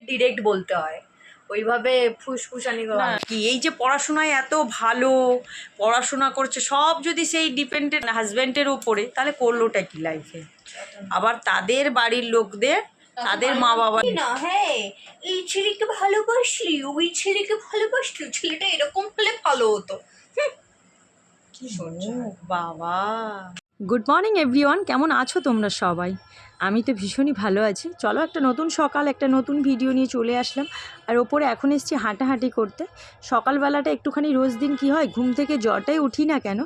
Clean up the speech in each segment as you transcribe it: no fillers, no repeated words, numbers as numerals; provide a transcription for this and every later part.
Direct বলতে হয়, ওইভাবে ফুসফুসানি কি এই যে পড়াশোনায় এত ভালো পড়াশোনা করছে, সব যদি সেই ডিপেন্ডেন্ট হাজব্যান্ডের উপরে, তাহলে করলোটা কি লাইফে? আবার তাদের বাড়ির লোকদের, তাদের মা বাবা না, হ্যাঁ এই ছেলেকে ভালোবাসলি, ওই ছেলেকে ভালোবাসলি, ছেলেটা এরকম হলে ভালো হতো। কি বাবা। গুড মর্নিং এভরিওয়ান, কেমন আছো তোমরা সবাই? আমি তো ভীষণই ভালো আছি। চলো, একটা নতুন সকাল, একটা নতুন ভিডিও নিয়ে চলে আসলাম। আর ওপরে এখন এসেছি হাঁটাহাঁটি করতে। সকালবেলাটা একটুখানি রোজ দিন কী হয়, ঘুম থেকে যটাই উঠি না কেন,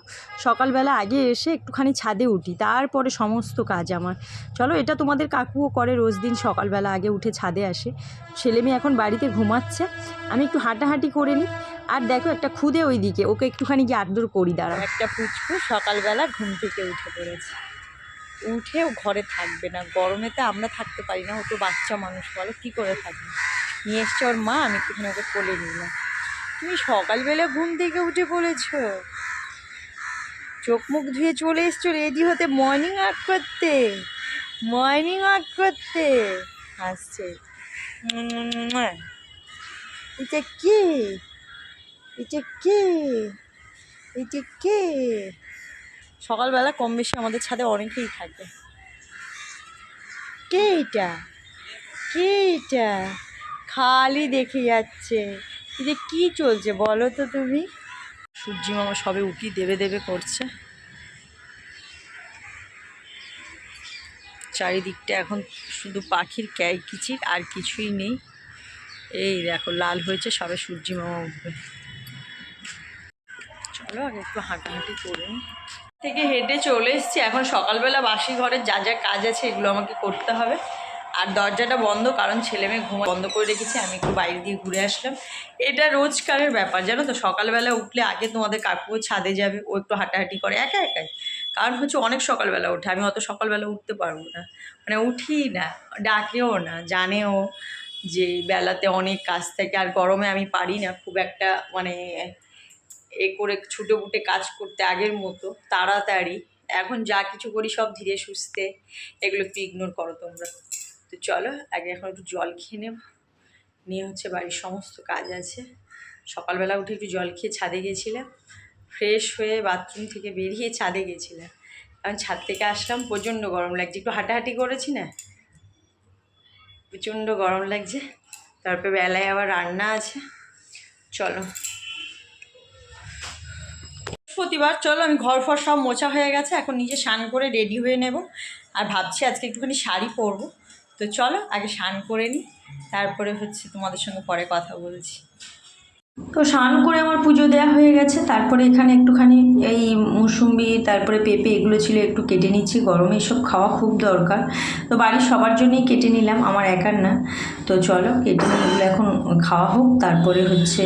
সকালবেলা আগে এসে একটুখানি ছাদে উঠি, তারপরে সমস্ত কাজ আমার। চলো, এটা তোমাদের কাকুও করে, রোজ দিন সকালবেলা আগে উঠে ছাদে আসে। ছেলে মেয়ে এখন বাড়িতে ঘুমাচ্ছে, আমি একটু হাঁটাহাঁটি করে নিই। আর দেখো একটা খুদে ওই দিকে, ওকে একটুখানি গিয়ে আদর করি, দাঁড়াও। একটা পুচকু সকালবেলা ঘুম থেকে উঠে পড়েছে, উঠেও ঘরে থাকবে না, গরমেতে আমরা থাকতে পারি না, ও তো বাচ্চা মানুষ, বলো কী করে থাকবে। নিয়ে এসছে ওর মা, আমি একটুখানি ওকে কোলে নিলাম। তুমি সকালবেলা ঘুম থেকে উঠে পড়েছ, চোখ মুখ ধুয়ে চলে এসছো রেডি হতে, মর্নিং ওয়াক করতে, মর্নিং ওয়াক করতে। আসছে এটা কে, এটা কে, এটা কে? সকালবেলা কম বেশি আমাদের ছাদে অনেকেই থাকে। কে এটা, কে এটা? খালি দেখে যাচ্ছে। এটা কি চলছে বলো তো তুমি? সূর্যি মামা সবে উকি দেবে দেবে করছে। চারিদিকটা এখন শুধু পাখির কিচির, আর কিছুই নেই। এই দেখো লাল হয়েছে, সবে সূর্যি মামা উঠবে। চলো আগে একটু হাঁটাহাঁটি করে থেকে হেঁটে চলে এসেছি। এখন সকালবেলা বাসি ঘরের যা যা কাজ আছে এগুলো আমাকে করতে হবে। আর দরজাটা বন্ধ, কারণ ছেলে মেয়ে ঘুমা বন্ধ করে রেখেছি, আমি একটু বাইরে দিয়ে ঘুরে আসলাম। এটা রোজকারের ব্যাপার জানো তো, সকালবেলা উঠলে আগে তোমাদের কাকু ছাদে যাবে, ও একটু হাঁটাহাঁটি করে একা একাই। কারণ হচ্ছে অনেক সকালবেলা ওঠে, আমি অত সকালবেলা উঠতে পারবো না, মানে উঠি না, ডাকেও না, জানেও যে বেলাতে অনেক কাজ থাকে। আর গরমে আমি পারি না খুব একটা, মানে এ করে ছুটে ফুটে কাজ করতে আগের মতো তাড়াতাড়ি। এখন যা কিছু করি সব ধীরে সুস্থে, এগুলো একটু ইগনোর করো তোমরা। তো চলো আগে এখন একটু জল খেয়ে নেব, নিয়ে হচ্ছে বাড়ির সমস্ত কাজ আছে। সকালবেলা উঠে একটু জল খেয়ে ছাদে গেছিলাম, ফ্রেশ হয়ে বাথরুম থেকে বেরিয়ে ছাদে গেছিলাম, কারণ ছাদ থেকে আসলাম প্রচণ্ড গরম লাগছে, একটু হাঁটাহাঁটি করেছি না, প্রচণ্ড গরম লাগছে। তারপরে বেলায় আবার রান্না আছে। চলো বৃহস্পতিবার, চলো আমি ঘর ফর সব মোছা হয়ে গেছে, এখন নিজে স্নান করে রেডি হয়ে নেব। আর ভাবছি আজকে একটুখানি শাড়ি পরবো। তো চলো আগে স্নান করে নিই, তারপরে হচ্ছে তোমাদের সঙ্গে পরে কথা বলছি। তো স্নান করে আমার পুজো দেওয়া হয়ে গেছে। তারপরে এখানে একটুখানি এই মুসুম্বি, তারপরে পেঁপে, এগুলো ছিল একটু কেটে নিচ্ছি, গরমে এসব খাওয়া খুব দরকার। তো বাড়ির সবার জন্যই কেটে নিলাম, আমার একার না। তো চলো কেটে নিয়ে এগুলো এখন খাওয়া হোক, তারপরে হচ্ছে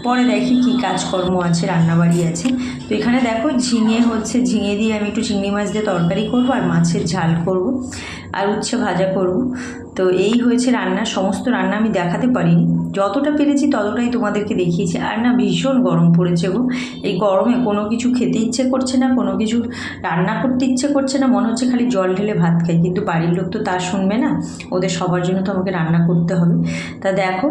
পরে দেখি কি কাজকর্ম আছে, রান্নাবাড়ি আছে। তো এখানে দেখো ঝিঙে দিয়ে আমি একটু চিংড়ি মাছ দিয়ে তরকারি করব, আর মাছের ঝাল করব, আর উচ্ছে ভাজা করব। তো এই হয়েছে রান্না। সমস্ত রান্না আমি দেখাতে পারিনি, যতটা পেরেছি ততটাই তোমাদেরকে দেখিয়েছি। আর না ভীষণ গরম পড়েছে গো, এই গরমে কোনো কিছু খেতে ইচ্ছে করছে না, কোনো কিছু রান্না করতে ইচ্ছে করছে না, মনে হচ্ছে খালি জল ঢেলে ভাত খাই। কিন্তু বাড়ির লোক তো তা শুনবে না, ওদের সবার জন্য তো আমাকে রান্না করতে হবে। তা দেখো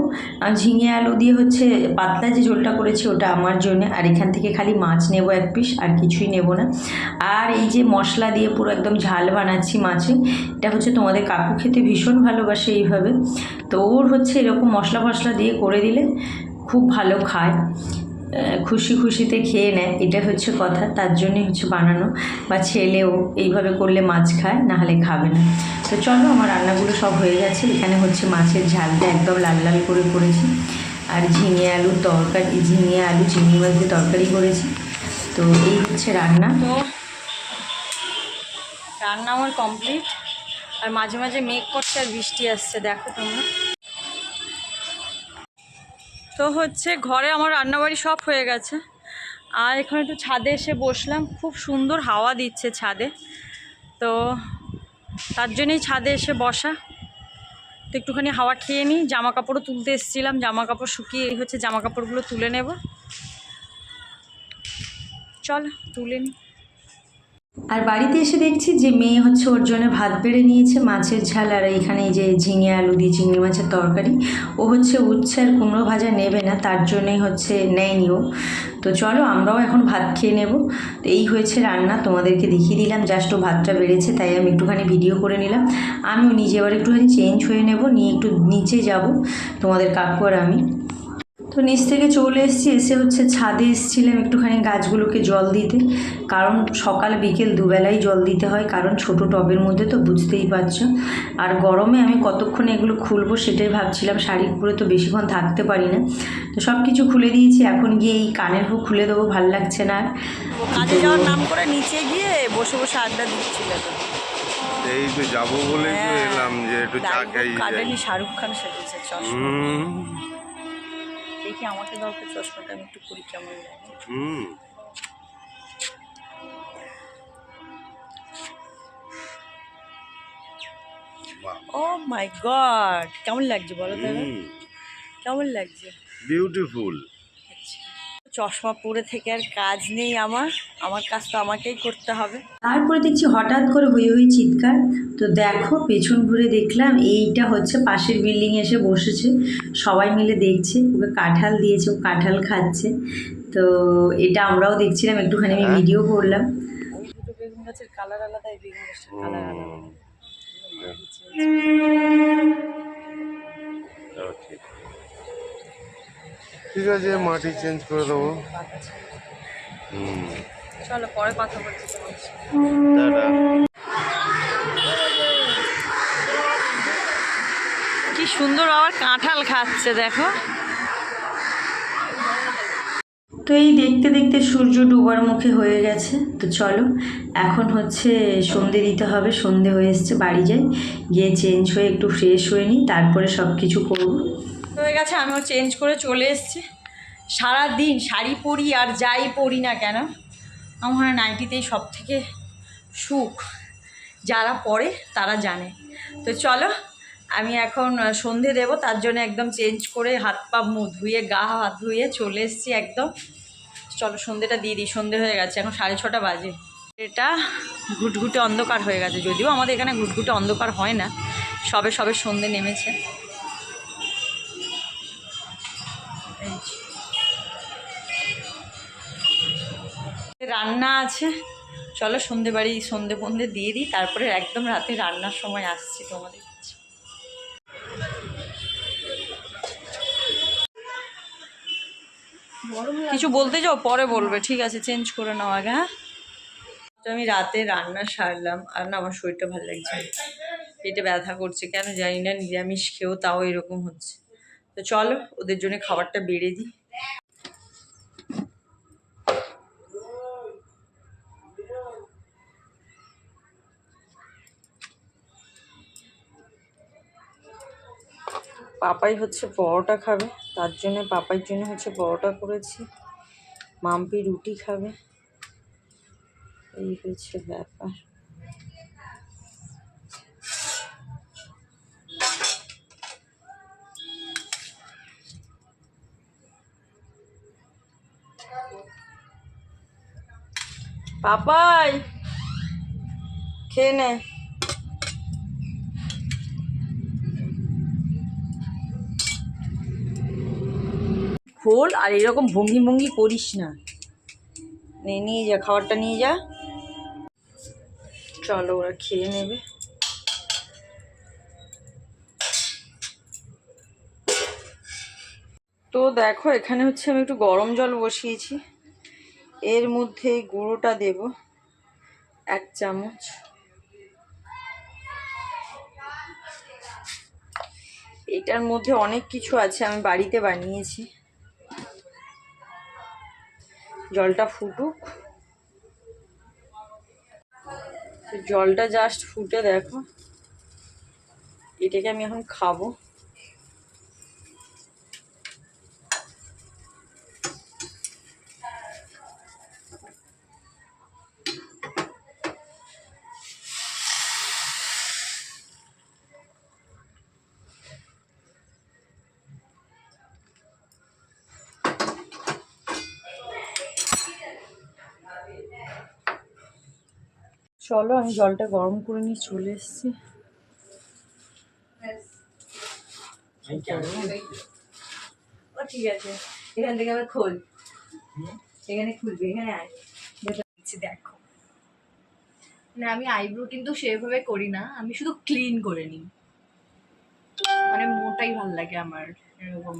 ঝিঙে আলু দিয়ে হচ্ছে পাতলা যে ঝোলটা করেছি ওটা আমার জন্য, আর এখান থেকে খালি মাছ নেব এক পিস, আর কিছুই নেব না। আর এই যে মশলা দিয়ে পুরো একদম ঝাল বানাচ্ছি মাছে, এটা হচ্ছে তোমাদের কাকু খেতে ভীষণ ভালোবাসে এইভাবে। তো ওর হচ্ছে এরকম মশলা ফসলা দিয়ে করে দিলে খুব ভালো খায়, খুশি খুশিতে খেয়ে নেয়, এটা হচ্ছে কথা। তার জন্যই হচ্ছে বানানো, বা ছেলেও এইভাবে করলে মাছ খায়, নাহলে খাবে না। তো চলো আমার রান্নাগুলো সব হয়ে গেছে। এখানে হচ্ছে মাছের ঝালটা একদম লাল লাল করে করেছি, আর ঝিঙে আলুর তরকারি, ঝিঙে আলু চিংড়ি মাছ দিয়ে তরকারি করেছি। তো এই হচ্ছে রান্না। তো রান্না আমার কমপ্লিট। আর মাঝে মাঝে মেঘ করছে আর বৃষ্টি আসছে, দেখো তোমরা। তো হচ্ছে ঘরে আমার রান্নাবাড়ি সব হয়ে গেছে, আর এখানে একটু ছাদে এসে বসলাম, খুব সুন্দর হাওয়া দিচ্ছে ছাদে, তো তার জন্যই ছাদে এসে বসা। তো একটুখানি হাওয়া খেয়ে নিই। জামা কাপড়ও তুলতে এসেছিলাম, জামা কাপড় শুকিয়ে হচ্ছে জামা কাপড়গুলো তুলে নেব। চল তুলে নিই। আর বাড়িতে এসে দেখছি যে মেয়ে হচ্ছে ওর জন্য ভাত বেড়ে নিয়েছে, মাছের ঝাল, আর এখানে এই যে ঝিঙে আলু দিয়ে চিংড়ি মাছের তরকারি। ও হচ্ছে উচ্ছে আর কুমড়ো ভাজা নেবে না, তার জন্যই হচ্ছে নেয়নি ও। তো চলো আমরাও এখন ভাত খেয়ে নেব। তো এই হয়েছে রান্না, তোমাদেরকে দেখিয়ে দিলাম, জাস্ট ও ভাতটা বেড়েছে তাই আমি একটুখানি ভিডিও করে নিলাম। আমিও নিজে এবার একটুখানি চেঞ্জ হয়ে নেব, নিয়ে একটু নিচে যাব, তোমাদের কাকু আর আমি। তো নিচ থেকে চলে এসেছি, এসে হচ্ছে ছাদে এসেছিলাম একটুখানি গাছগুলোকে জল দিতে, কারণ সকাল বিকেল দুবেলাই জল দিতে হয়, কারণ ছোট টবের মধ্যে তো বুঝতেই পারছো। আর গরমে আমি কতক্ষণ এগুলো খুলবো সেটাই ভাবছিলাম, শাড়ি পরে তো বেশিক্ষণ থাকতে পারি না। তো সব কিছু খুলে দিয়েছি, এখন গিয়ে এই কানের হুক খুলে দেবো, ভাল লাগছে না আর। কাজে যাওয়ার নাম করে নিচে গিয়ে বসে বসে আড্ডা দিচ্ছিল। তো এই তো যাবো বলে তো এলাম যে একটু চা খাই যাই। শাহরুখ খান সেজেছে চশমা, দেখি আমাকে দরকার চশমাটা, আমি একটু করি কেমন লাগে। ও মাই গড, কেমন লাগছে বলো তো, কেমন লাগছে? বিউটিফুল। চশমা পরে থেকে আর কাজ নেই, আমার কাজ তো আমাকেই করতে হবে। তারপরে দেখছি হঠাৎ করে হয়ে চিৎকার। তো দেখো পেছন ঘুরে দেখলাম এইটা হচ্ছে পাশের বিল্ডিং এসে বসেছে, সবাই মিলে দেখছে, ওকে কাঁঠাল দিয়েছে, ও কাঁঠাল খাচ্ছে। তো এটা আমরাও দেখছিলাম, একটুখানি আমি ভিডিও করলাম। ওই দুটো বেগুন গাছের কালার আলাদা, এই বেগুন গাছের কালার আলাদা। ঠিক আছে, মাটি চেঞ্জ করে দেবো। চলো পরে কথা বলছি। কি সুন্দর আবার কাঁঠাল খাচ্ছে দেখো। তো এই দেখতে দেখতে সূর্য ডোবার মুখে হয়ে গেছে। তো চলো এখন হচ্ছে সন্ধে দিতে হবে, সন্ধে হয়ে এসছে, বাড়ি যাই, গিয়ে চেঞ্জ হয়ে একটু ফ্রেশ হয়ে নিই, তারপরে সব কিছু করবো। হয়ে গেছে, আমিও চেঞ্জ করে চলে এসেছি। সারাদিন শাড়ি পরি আর যাই পরি না কেন, আমার মনে হয় নাইটিতেই সব থেকে সুখ, যারা পরে তারা জানে। তো চলো আমি এখন সন্ধে দেবো, তার জন্য একদম চেঞ্জ করে হাত পা মুখ ধুয়ে গা হাত ধুয়ে চলে এসেছি একদম। চলো সন্ধেটা দিয়ে দিই, সন্ধে হয়ে গেছে, এখন 6:30 বাজে। এটা ঘুটঘুটে অন্ধকার হয়ে গেছে, যদিও আমাদের এখানে ঘুটঘুটে অন্ধকার হয় না, সবে সবে সন্ধে নেমেছে। রান্না আছে, চলো সন্ধে ফন্ধে দিয়ে দিই, তারপরে একদম রাতে রান্নার সময় আসছি তোমাদের কাছে। কিছু বলতে যাও পরে বলবে, ঠিক আছে? চেঞ্জ করে নাও আগে। হ্যাঁ, তো আমি রাতে রান্না সারলাম, আর না আমার শরীরটা ভালো লাগছে, পেটে ব্যথা করছে কেন জানি না, নিরামিষ খেয়েও তাও এরকম হচ্ছে। তো চলো ওদের জন্য খাবারটা বেড়ে দিই। পাপাই হচ্ছে পরোটা খাবে, তার জন্য পাপাইয়ের জন্য হচ্ছে পরোটা করেছি, মাম্পি রুটি খাবে, এই হচ্ছে ব্যাপার। পাপাই খেয়ে নে। খোল, আর এরকম ভঙ্গি ভঙ্গি করিস না, নিয়ে যা খাবারটা, নিয়ে যা। চলো ওরা খেয়ে নেবে। তো দেখো এখানে হচ্ছে আমি একটু গরম জল বসিয়েছি, এর মধ্যে গুঁড়োটা দেব 1 চামচ। এটার মধ্যে অনেক কিছু আছে, আমি বাড়িতে বানিয়েছি। জলটা ফুটুক, জলটা জাস্ট ফুটে দেখো, এটাকে আমি এখন খাবো। চলো আমি জলটা গরম করে নিয়ে চলে এসেছি। ও ঠিক আছে, এখান থেকে আবার খোল, এখানে খুলবি, এখানে আয় দেখো। না আমি আইব্রো কিন্তু সেভাবে করি না, আমি শুধু ক্লিন করে নিই, মানে মোটাই ভাল লাগে আমার, এরকম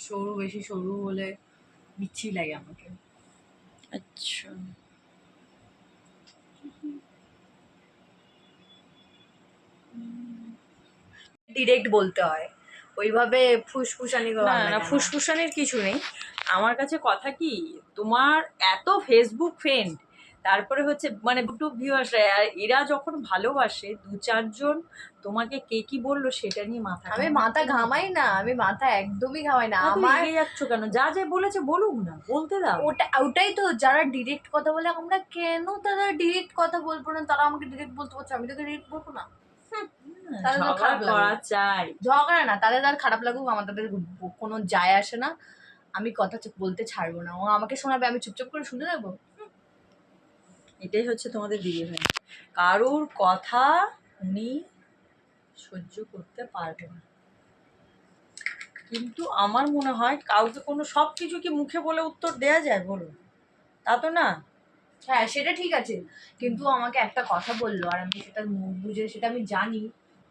সরু বেশি সরু হলে বিচ্ছিরি লাগে আমাকে। আচ্ছা ডিরেক্ট বলতে হয়, ওইভাবে ফুসফুসানি না না ফুসফুসানির কিছু নেই। আমার কাছে কথা কি, তোমার এত ফেসবুক ফ্রেন্ড, তারপরে হচ্ছে মানে ইউটিউব ভিউয়ার্সরা, আর এরা যখন ভালোবাসে দু চারজন তোমাকে কে কি বললো সেটা নিয়ে মাথা, আমি মাথা ঘামাই না, আমি মাথা একদমই ঘামাই না। আমার এগিয়ে যাচ্ছ কেন? যা যা বলেছে বলুক না, বলতে দাও। ওটাই তো, যারা ডিরেক্ট কথা বলে আমরা কেন তারা ডিরেক্ট কথা বলবো না, তারা আমাকে ডিরেক্ট বলতে পারছে, আমি তোকে ডিরেক্ট বলবো না। তাদের তো খারাপ করা লাগে, চাই ঝগড়া না, তাদের আর খারাপ লাগুক, আমার তাদের কোনো যায় আসে না। আমি কথা বলতে ছাড়বো না, ও আমাকে শোনাবে, আমি চুপচাপ করে শুনে নেবো। এটাই হচ্ছে তোমাদের দিদিভাই, কারোর কথা উনি সহ্য করতে পারবে না। কিন্তু আমার মনে হয় কাউকে কোনো সব কিছু কি মুখে বলে উত্তর দেয়া যায় বলো? তা তো না। হ্যাঁ সেটা ঠিক আছে, কিন্তু আমাকে একটা কথা বললো আর আমি সেটা মুখ বুঝে, সেটা আমি জানি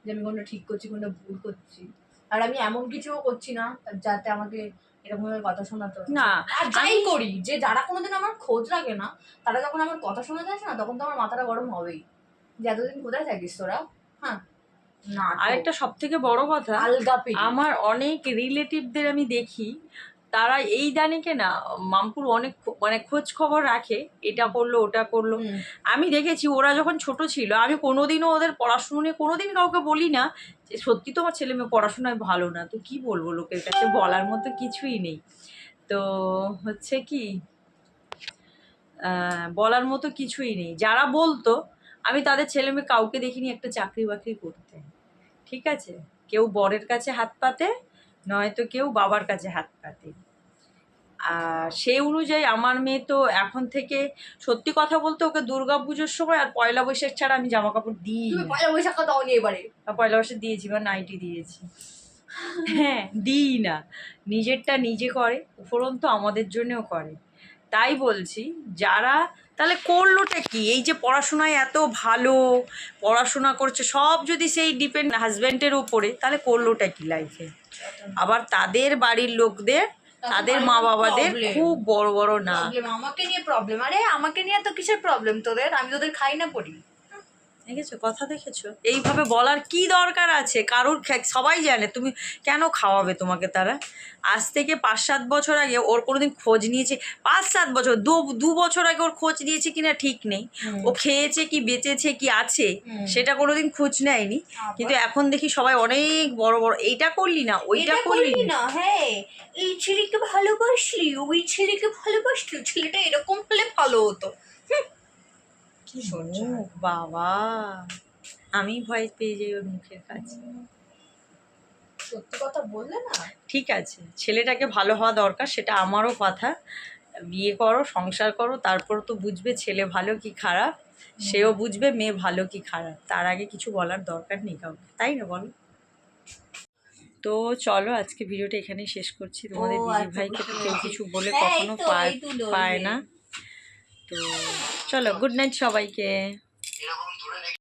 যে আমি কোনটা ঠিক করছি কোনটা ভুল করছি, আর আমি এমন কিছুও করছি না যাতে আমাকে এরকম ভাবে কথা শোনাতে হয়। না, আর যাই করি, যে যারা কোনোদিন আমার খোঁজ রাখে না, তারা যখন আমার কথা শোনাতে আসে না, তখন তো আমার মাথাটা গরম হবেই, যে এতদিন কোথায় থাকিস তোরা। হ্যাঁ না, আরেকটা সব থেকে বড় কথা, আলগা পেরি। আমার অনেক রিলেটিভদের আমি দেখি, তারা এই দানিকে না মামপুর অনেক মানে খোঁজ খবর রাখে, এটা করলো ওটা করলো। আমি দেখেছি ওরা যখন ছোট ছিল, আমি কোনোদিনও ওদের পড়াশুনো নিয়ে কোনোদিন কাউকে বলি না যে সত্যি তোমার ছেলে মেয়ে পড়াশোনায় ভালো না, তো কি বলবো, লোকের কাছে বলার মতো কিছুই নেই। তো হচ্ছে কি বলার মতো কিছুই নেই। যারা বলতো, আমি তাদের ছেলে মেয়ে কাউকে দেখিনি একটা চাকরি বাকরি করতে। ঠিক আছে, কেউ বরের কাছে হাত পাতে, নয়তো কেউ বাবার কাছে হাত পাতে। আর সেই অনুযায়ী আমার মেয়ে তো এখন থেকে সত্যি কথা বলতে ওকে দুর্গা পুজোর সময় আর পয়লা বৈশাখ ছাড়া আমি জামা কাপড় দিই তুমি না। পয়লা বৈশাখ দাও নি এবারে? পয়লা বৈশাখ দিয়েছি বা নাইটি দিয়েছি, হ্যাঁ দিই না। নিজেরটা নিজে করে, উপরন্তু আমাদের জন্যও করে। তাই বলছি, যারা তাহলে করলোটা কি, এই যে পড়াশোনায় এত ভালো পড়াশোনা করছে, সব যদি সেই ডিপেন্ড হাজব্যান্ডের উপরে, তাহলে করলোটা কি লাইফে? আবার তাদের বাড়ির লোকদের, তাদের মা বাবাদের খুব বড় বড় না। আমাকে নিয়ে প্রবলেম, আরে আমাকে নিয়ে তো কিসের প্রবলেম তোদের? আমি তোদের খাই না পড়ি, দেখেছো কথা, দেখেছো? এইভাবে বলার কি দরকার আছে? কারোর সবাই জানে তুমি কেন খাওয়াবে তোমাকে তারা। আজ থেকে 5-7 বছর আগে ওর কোনোদিন খোঁজ নিয়েছে? 5-7 বছর, 2 বছর আগে ওর খোঁজ নিয়েছে কিনা ঠিক নেই। ও খেয়েছে কি বেঁচেছে কি আছে সেটা কোনোদিন খোঁজ নেয়নি। কিন্তু এখন দেখি সবাই অনেক বড় বড়, এইটা করলি না ওইটা করলি না। হ্যাঁ এই ছেলেকে ভালোবাসলি, ওই ছেলেকে ভালোবাসলি, ছেলেটা এরকম হলে ভালো হতো। কি মুখ বাবা, আমি ভয় পেয়ে যাই ওর মুখের কাছে। সত্যি কথা বললে না, ঠিক আছে, ছেলেটাকে ভালো হওয়া দরকার, সেটা আমারও কথা। বিয়ে করো, সংসার করো, তারপর তো বুঝবে ছেলে ভালো কি খারাপ, সেও বুঝবে মেয়ে ভালো কি খারাপ। তার আগে কিছু বলার দরকার নেই কাউকে, তাই না বলো? তো চলো আজকে ভিডিওটা এখানেই শেষ করছি। তোমাদের দিদিভাইকে তো কেউ কিছু বলে কখনো পায় না। তো চলো, গুড নাইট সবাইকে।